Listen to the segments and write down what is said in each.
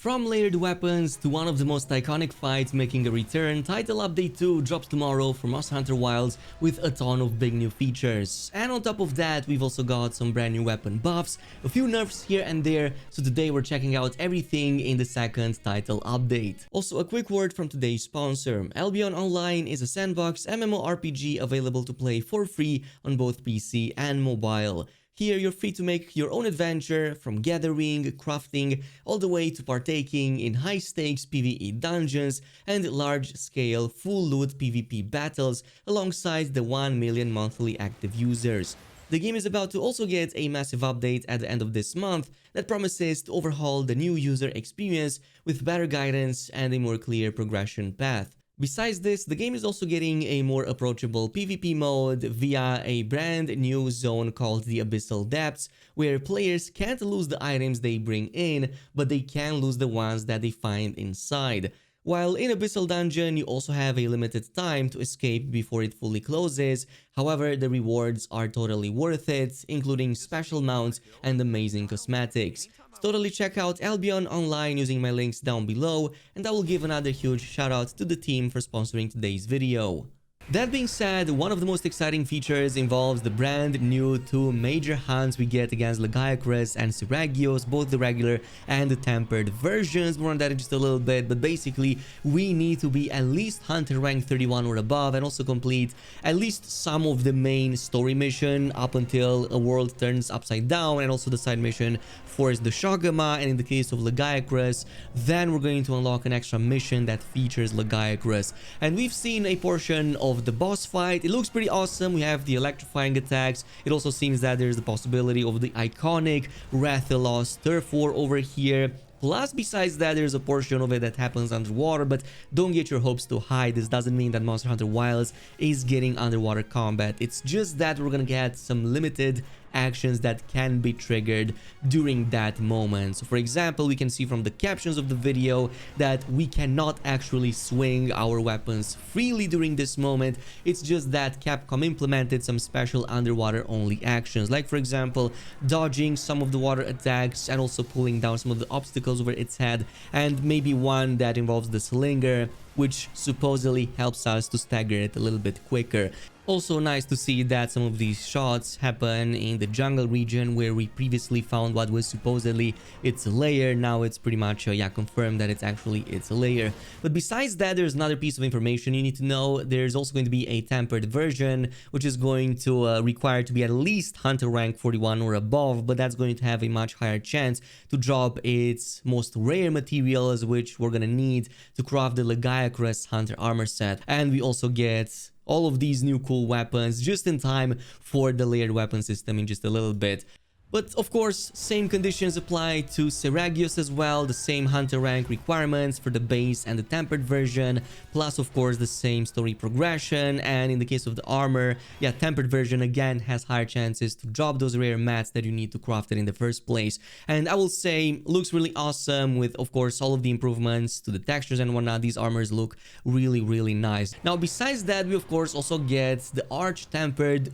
From layered weapons to one of the most iconic fights making a return, Title Update 2 drops tomorrow for Monster Hunter Wilds with a ton of big new features. And on top of that, we've also got some brand new weapon buffs, a few nerfs here and there, so today we're checking out everything in the second Title Update. Also, a quick word from today's sponsor. Albion Online is a sandbox MMORPG available to play for free on both PC and mobile. Here, you're free to make your own adventure, from gathering, crafting, all the way to partaking in high-stakes PvE dungeons and large-scale, full-loot PvP battles alongside the 1 million monthly active users. The game is about to also get a massive update at the end of this month that promises to overhaul the new user experience with better guidance and a more clear progression path. Besides this, the game is also getting a more approachable PvP mode via a brand new zone called the Abyssal Depths, where players can't lose the items they bring in, but they can lose the ones that they find inside. While in Abyssal Dungeon, you also have a limited time to escape before it fully closes. However, the rewards are totally worth it, including special mounts and amazing cosmetics. So totally check out Albion Online using my links down below, and I will give another huge shout out to the team for sponsoring today's video. That being said, one of the most exciting features involves the brand new 2 major hunts we get against Legiacrus and Seregios, both the regular and the tempered versions. More on that in just a little bit, but basically we need to be at least Hunter rank 31 or above and also complete at least some of the main story mission up until a world turns upside down, and also the side mission for the Shogama. And in the case of Legiacrus, then we're going to unlock an extra mission that features Legiacrus. And we've seen a portion of the boss fight. It looks pretty awesome. We have the electrifying attacks. It also seems that there's the possibility of the iconic Rathalos turf war over here. Plus, besides that, there's a portion of it that happens underwater, but don't get your hopes too high. This doesn't mean that Monster Hunter Wilds is getting underwater combat. It's just that we're gonna get some limited actions that can be triggered during that moment. So for example, we can see from the captions of the video that we cannot actually swing our weapons freely during this moment. It's just that Capcom implemented some special underwater only actions, like for example dodging some of the water attacks and also pulling down some of the obstacles over its head, and maybe one that involves the slinger, which supposedly helps us to stagger it a little bit quicker. Also nice to see that some of these shots happen in the jungle region where we previously found what was supposedly its lair. Now it's pretty much confirmed that it's actually its lair. But besides that, there's another piece of information you need to know. There's also going to be a tempered version, which is going to require to be at least Hunter rank 41 or above, but that's going to have a much higher chance to drop its most rare materials, which we're gonna need to craft the Legiacrus Hunter armor set. And we also get all of these new cool weapons just in time for the layered weapon system in just a little bit. But of course, same conditions apply to Seregios as well, the same Hunter rank requirements for the base and the tempered version, plus of course the same story progression. And in the case of the armor, tempered version again has higher chances to drop those rare mats that you need to craft it in the first place. And I will say, looks really awesome with of course all of the improvements to the textures and whatnot. These armors look really nice. Now besides that, we of course also get the arch tempered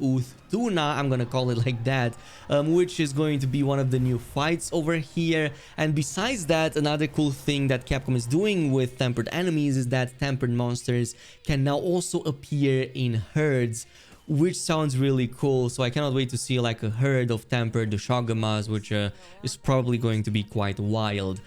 Duna, I'm gonna call it like that, which is going to be one of the new fights over here. And besides that, another cool thing that Capcom is doing with tempered enemies is that tempered monsters can now also appear in herds, which sounds really cool. So I cannot wait to see like a herd of tempered Shogamas, which is probably going to be quite wild.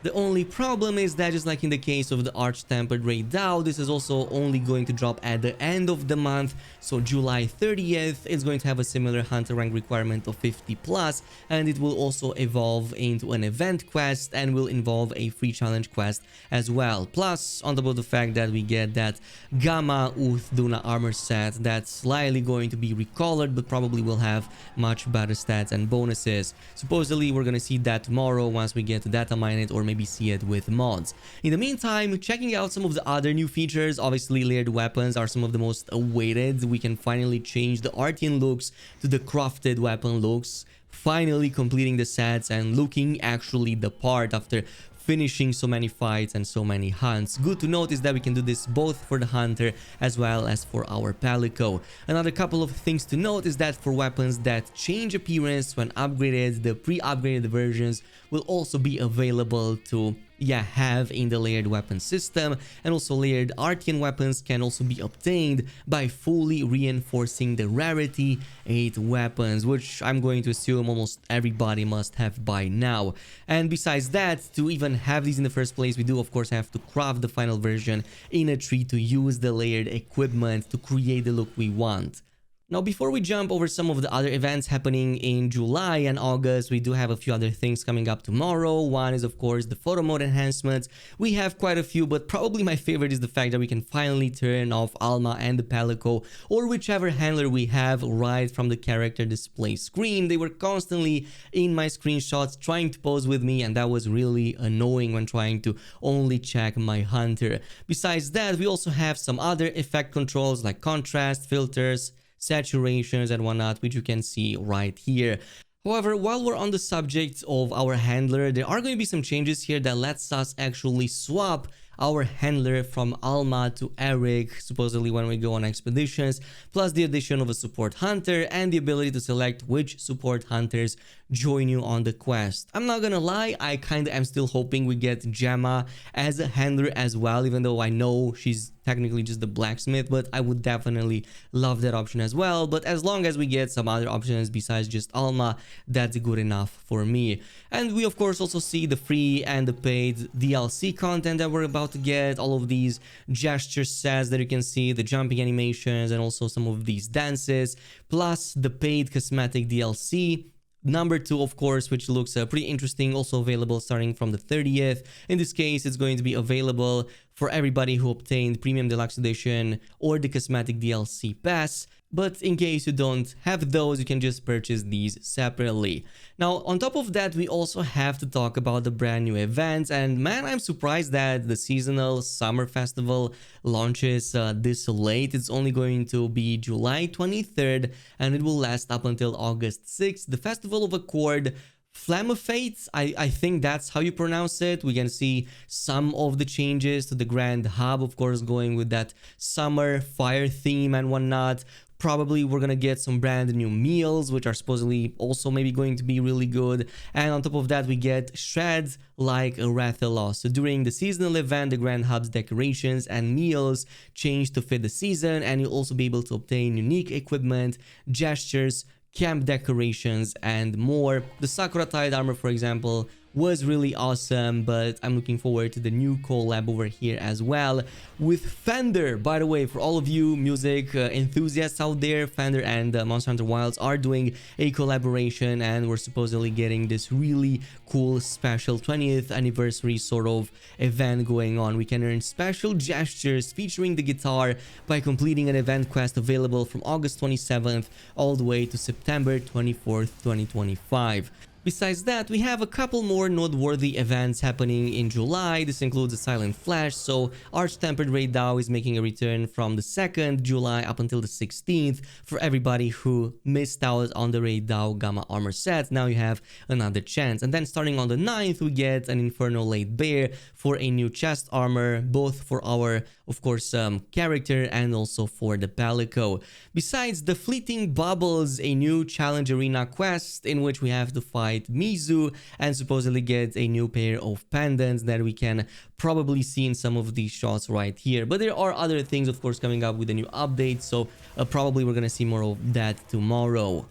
The only problem is that, just like in the case of the Arch-Tempered Raid DAO, this is also only going to drop at the end of the month. So July 30th, it's going to have a similar Hunter rank requirement of 50 plus, and it will also evolve into an event quest and will involve a free challenge quest as well. Plus, on top of the fact that we get that Gamma Duna armor set that's slightly going to be recolored, but probably will have much better stats and bonuses. Supposedly, we're gonna see that tomorrow once we get to data mine it, or maybe see it with mods. In the meantime, checking out some of the other new features. Obviously, layered weapons are some of the most awaited. We can finally change the Artian looks to the crafted weapon looks, finally completing the sets and looking actually the part after finishing so many fights and so many hunts. Good to notice that we can do this both for the hunter as well as for our palico. Another couple of things to note is that for weapons that change appearance when upgraded, the pre-upgraded versions will also be available to have in the layered weapon system, and also layered Artian weapons can also be obtained by fully reinforcing the rarity 8 weapons, which I'm going to assume almost everybody must have by now. And besides that, to even have these in the first place, we do of course have to craft the final version in a tree to use the layered equipment to create the look we want. Now, before we jump over some of the other events happening in July and August, we do have a few other things coming up tomorrow. One is, of course, the photo mode enhancements. We have quite a few, but probably my favorite is the fact that we can finally turn off Alma and the Palico, or whichever handler we have, right from the character display screen. They were constantly in my screenshots trying to pose with me, and that was really annoying when trying to only check my hunter. Besides that, we also have some other effect controls like contrast, filters, saturations and whatnot, which you can see right here. However, while we're on the subject of our handler, there are going to be some changes here that lets us actually swap our handler from Alma to Eric, supposedly when we go on expeditions, plus the addition of a support hunter and the ability to select which support hunters join you on the quest. I'm not gonna lie, I kinda am still hoping we get Gemma as a handler as well, even though I know she's technically just the blacksmith, but I would definitely love that option as well. But as long as we get some other options besides just Alma, that's good enough for me. And we of course also see the free and the paid DLC content that we're about to get, all of these gesture sets that you can see, the jumping animations, and also some of these dances, plus the paid cosmetic DLC. Number 2, of course, which looks pretty interesting, also available starting from the 30th. In this case, it's going to be available for everybody who obtained Premium Deluxe Edition or the Cosmetic DLC Pass. But in case you don't have those, you can just purchase these separately. Now, on top of that, we also have to talk about the brand new events. And man, I'm surprised that the seasonal summer festival launches this late. It's only going to be July 23rd and it will last up until August 6th. The Festival of Accord, Flamefete, I think that's how you pronounce it. We can see some of the changes to the Grand Hub, of course, going with that summer fire theme and whatnot. Probably we're gonna get some brand new meals, which are supposedly also maybe going to be really good. And on top of that, we get shreds like a Rathalos. So during the seasonal event, the Grand Hub's decorations and meals change to fit the season, and you'll also be able to obtain unique equipment, gestures, camp decorations, and more. The Sakura Tide armor, for example, was really awesome, but I'm looking forward to the new collab over here as well with Fender. By the way, for all of you music enthusiasts out there, Fender and Monster Hunter Wilds are doing a collaboration, and we're supposedly getting this really cool special 20th anniversary sort of event going on. We can earn special gestures featuring the guitar by completing an event quest available from August 27th all the way to September 24th, 2025. Besides that, we have a couple more noteworthy events happening in July. This includes a Silent Flash, so Arch-Tempered Raid DAO is making a return from the 2nd July up until the 16th for everybody who missed out on the Raid DAO Gamma Armor set. Now you have another chance. And then starting on the 9th, we get an Infernal Late Bear for a new chest armor, both for our, of course, character and also for the Palico. Besides the Fleeting Bubbles, a new Challenge Arena quest in which we have to fight Mizu and supposedly get a new pair of pendants that we can probably see in some of these shots right here. But there are other things, of course, coming up with a new update, so probably we're gonna see more of that tomorrow.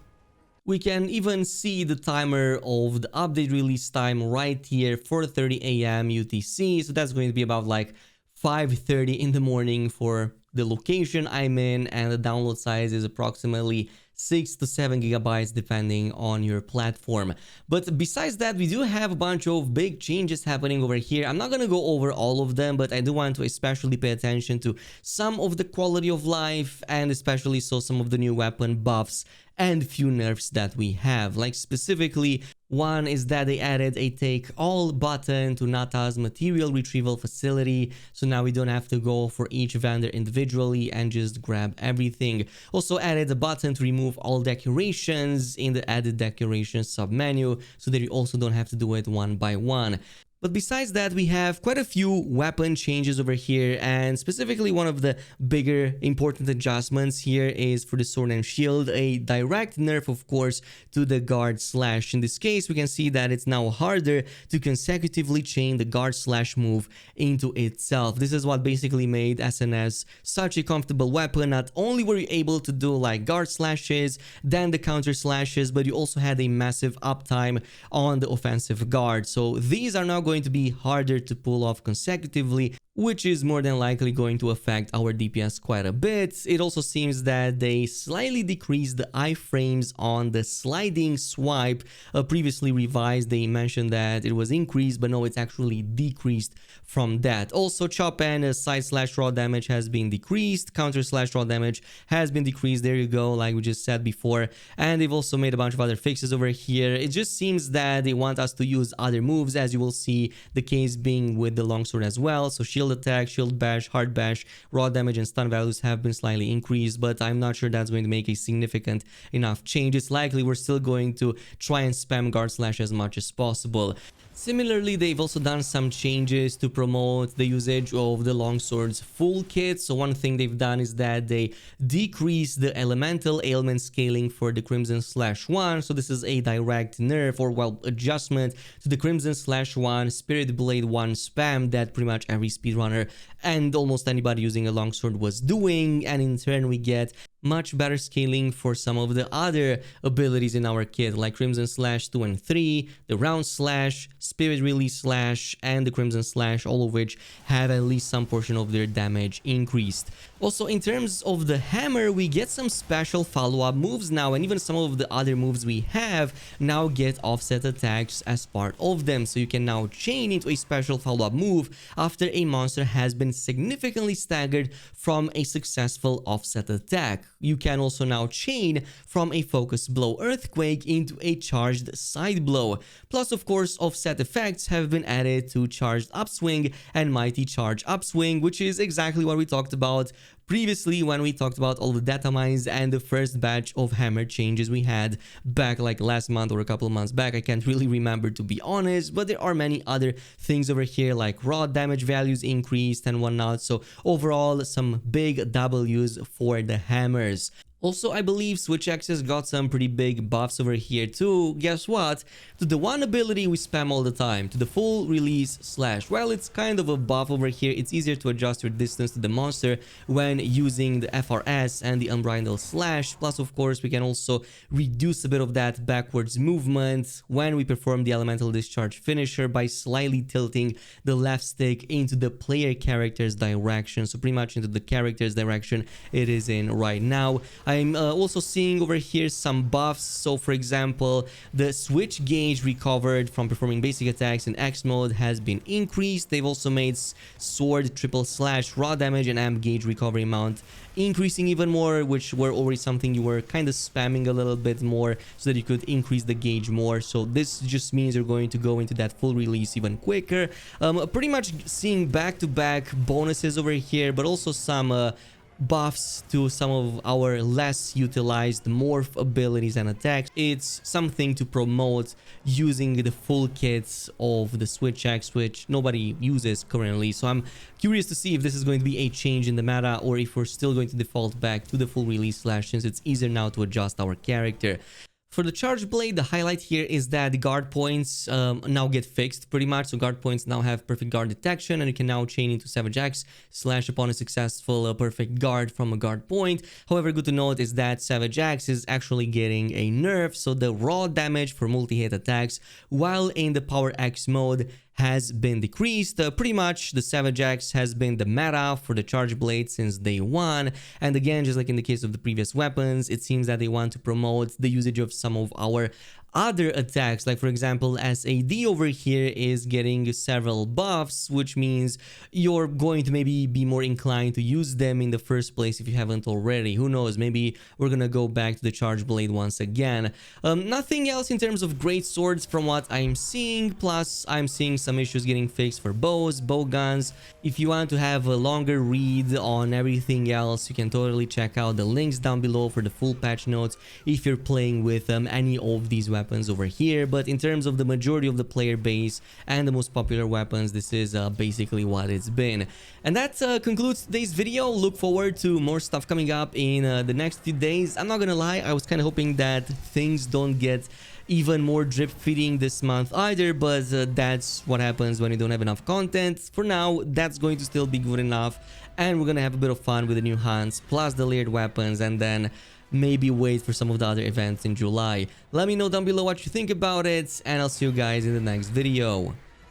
We can even see the timer of the update release time right here, 4:30 a.m. UTC, so that's going to be about like 5:30 in the morning for the location I'm in, and the download size is approximately 6 to 7 gigabytes depending on your platform. But besides that, we do have a bunch of big changes happening over here. I'm not gonna go over all of them, but I do want to especially pay attention to some of the quality of life, and especially so some of the new weapon buffs and few nerfs that we have. Like specifically, one is that they added a take all button to Nata's material retrieval facility, so now we don't have to go for each vendor individually and just grab everything. Also added a button to remove all decorations in the added decorations submenu, so that you also don't have to do it one by one. But besides that, we have quite a few weapon changes over here, and specifically one of the bigger important adjustments here is for the sword and shield, a direct nerf of course to the guard slash. In this case, we can see that it's now harder to consecutively chain the guard slash move into itself. This is what basically made SNS such a comfortable weapon. Not only were you able to do like guard slashes, then the counter slashes, but you also had a massive uptime on the offensive guard. So these are now going to be harder to pull off consecutively, which is more than likely going to affect our DPS quite a bit. It also seems that they slightly decreased the iframes on the sliding swipe. Previously revised, they mentioned that it was increased, but no, it's actually decreased from that. Also, chop and side slash raw damage has been decreased. Counter slash raw damage has been decreased. There you go, like we just said before. And they've also made a bunch of other fixes over here. It just seems that they want us to use other moves, as you will see the case being with the longsword as well. So shield attack, shield bash, hard bash, raw damage and stun values have been slightly increased, but I'm not sure that's going to make a significant enough change. It's likely we're still going to try and spam guard slash as much as possible. Similarly, they've also done some changes to promote the usage of the longsword's full kit. So one thing they've done is that they decreased the elemental ailment scaling for the Crimson Slash 1. So this is a direct nerf or well adjustment to the Crimson Slash 1 Spirit Blade 1 spam that pretty much every speedrunner and almost anybody using a longsword was doing. And in turn we get much better scaling for some of the other abilities in our kit, like Crimson Slash 2 and 3, the Round Slash, Spirit Release Slash, and the Crimson Slash, all of which have at least some portion of their damage increased. Also, in terms of the hammer, we get some special follow-up moves now, and even some of the other moves we have now get offset attacks as part of them. So you can now chain into a special follow-up move after a monster has been significantly staggered from a successful offset attack. You can also now chain from a focus blow earthquake into a charged side blow. Plus, of course, offset effects have been added to charged upswing and mighty charge upswing, which is exactly what we talked about previously when we talked about all the data mines and the first batch of hammer changes we had back like last month or a couple of months back. I can't really remember, to be honest, but there are many other things over here like raw damage values increased and whatnot. So overall, some big W's for the hammers. Also, I believe Switch Access got some pretty big buffs over here too. Guess what? To the one ability we spam all the time, to the full release slash. Well, it's kind of a buff over here. It's easier to adjust your distance to the monster when using the FRS and the unbridled slash. Plus, of course, we can also reduce a bit of that backwards movement when we perform the elemental discharge finisher by slightly tilting the left stick into the player character's direction. So pretty much into the character's direction it is in right now. I'm also seeing over here some buffs. So for example, the switch gauge recovered from performing basic attacks in X mode has been increased. They've also made sword triple slash raw damage and amp gauge recovery amount increasing even more, which were already something you were kind of spamming a little bit more so that you could increase the gauge more. So this just means you're going to go into that full release even quicker. Pretty much seeing back-to-back bonuses over here, but also some buffs to some of our less utilized morph abilities and attacks. It's something to promote using the full kits of the Switch X, which nobody uses currently. So I'm curious to see if this is going to be a change in the meta or if we're still going to default back to the full release slash, since it's easier now to adjust our character. For the charge blade, the highlight here is that the guard points now get fixed pretty much. So guard points now have perfect guard detection, and you can now chain into Savage Axe slash upon a successful perfect guard from a guard point. However, good to note is that Savage Axe is actually getting a nerf, so the raw damage for multi-hit attacks while in the Power X mode has been decreased. Pretty much the Savage Axe has been the meta for the charge blade since day one, and again, just like in the case of the previous weapons, it seems that they want to promote the usage of some of our other attacks. Like for example, SAD over here is getting several buffs, which means you're going to maybe be more inclined to use them in the first place if you haven't already. Who knows, maybe we're gonna go back to the charge blade once again. Nothing else in terms of great swords from what I'm seeing, plus I'm seeing some issues getting fixed for bows, bow guns. If you want to have a longer read on everything else, you can totally check out the links down below for the full patch notes if you're playing with any of these weapons weapons over here, but in terms of the majority of the player base and the most popular weapons, this is basically what it's been. And that concludes today's video. Look forward to more stuff coming up in the next few days. I'm not gonna lie, I was kind of hoping that things don't get even more drip feeding this month either, but that's what happens when you don't have enough content. For now, that's going to still be good enough, and we're gonna have a bit of fun with the new hunts plus the layered weapons, and then maybe wait for some of the other events in July. Let me know down below what you think about it, and I'll see you guys in the next video.